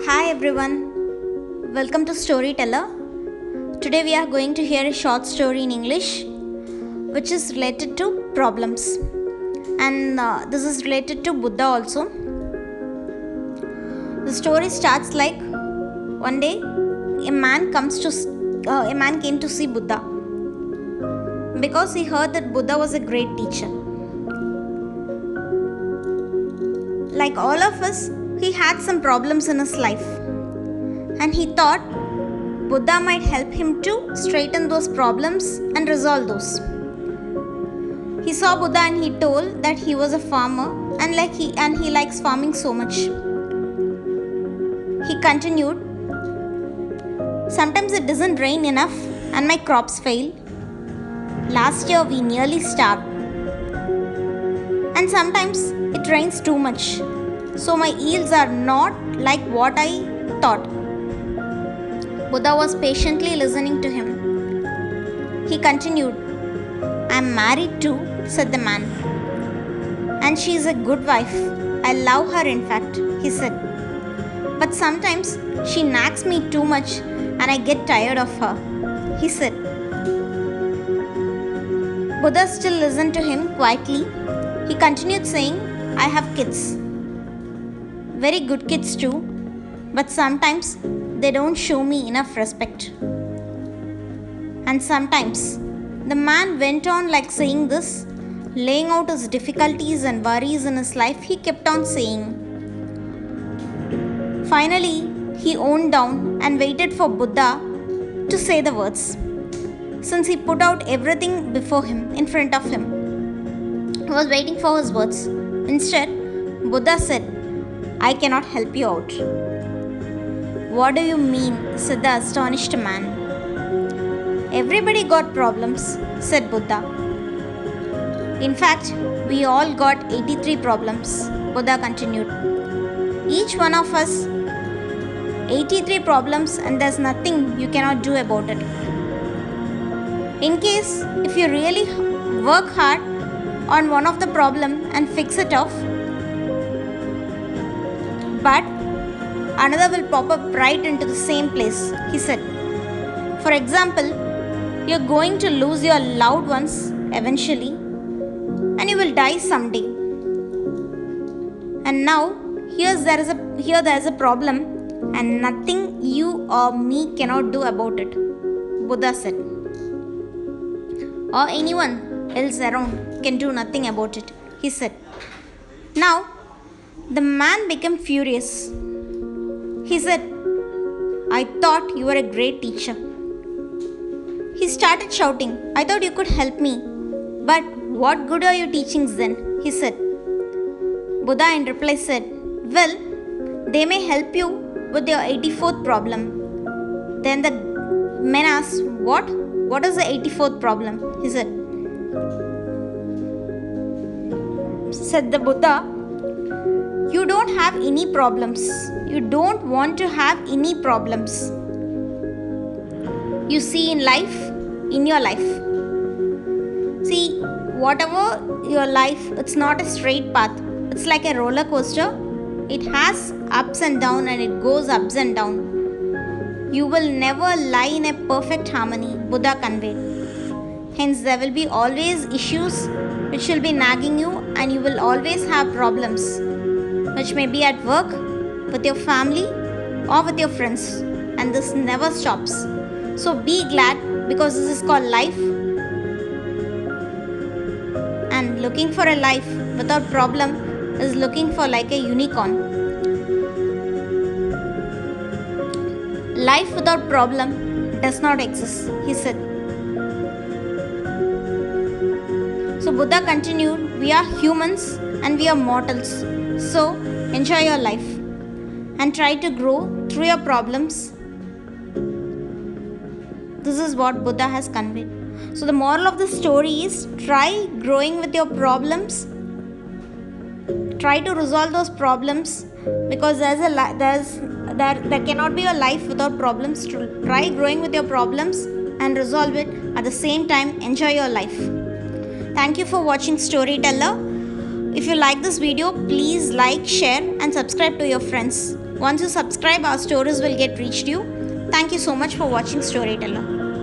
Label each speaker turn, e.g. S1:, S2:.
S1: Hi everyone, welcome to Storyteller. Today we are going to hear a short story in English which is related to problems, and this is related to Buddha also. The story starts like one day a man came to see Buddha because he heard that Buddha was a great teacher. Like all of us, he had some problems in his life, and he thought Buddha might help him to straighten those problems and resolve those. He saw Buddha and he told that he was a farmer and he likes farming so much. He continued, "Sometimes it doesn't rain enough and my crops fail. Last year we nearly starved. And sometimes it rains too much, so my yields are not like what I thought." Buddha was patiently listening to him. He continued, "I am married too," said the man. "And she is a good wife. I love her, in fact," he said. "But sometimes she nags me too much and I get tired of her," he said. Buddha still listened to him quietly. He continued saying, "I have kids. Very good kids too, but sometimes they don't show me enough respect. And sometimes," the man went on like saying this, laying out his difficulties and worries in his life, he kept on saying. Finally, he owned down and waited for Buddha to say the words. Since he put out everything before him, in front of him, he was waiting for his words. Instead, Buddha said, "I cannot help you out." "What do you mean?" said the astonished man. "Everybody got problems," said Buddha. "In fact, we all got 83 problems," Buddha continued. "Each one of us 83 problems, and there's nothing you cannot do about it. In case if you really work hard on one of the problem and fix it off, but another will pop up right into the same place," he said. "For example, you're going to lose your loved ones eventually, and you will die someday. And now here there is a problem, and nothing you or me cannot do about it," Buddha said. "Or anyone else around can do nothing about it," he said. Now, the man became furious. He said, "I thought you were a great teacher." He started shouting, "I thought you could help me. But what good are your teachings then?" he said. Buddha in reply said, "Well, they may help you with your 84th problem." Then the man asked, "What? What is the 84th problem?" he said. Said the Buddha, "You don't have any problems. You don't want to have any problems. You see in your life. See, whatever your life, it's not a straight path. It's like a roller coaster. It has ups and downs, and it goes ups and down. You will never lie in a perfect harmony," Buddha conveyed. "Hence, there will be always issues which will be nagging you, and you will always have problems, which may be at work, with your family, or with your friends, and this never stops. So be glad, because this is called life. And looking for a life without problem is looking for like a unicorn. Life without problem does not exist," he said. So Buddha continued, "We are humans and we are mortals. So enjoy your life and try to grow through your problems." This is what Buddha has conveyed. So the moral of the story is, try growing with your problems. Try to resolve those problems, because there cannot be a life without problems. Try growing with your problems and resolve it. At the same time, enjoy your life. Thank you for watching Storyteller. If you like this video, please like, share and subscribe to your friends. Once you subscribe, our stories will get reached you. Thank you so much for watching Storyteller.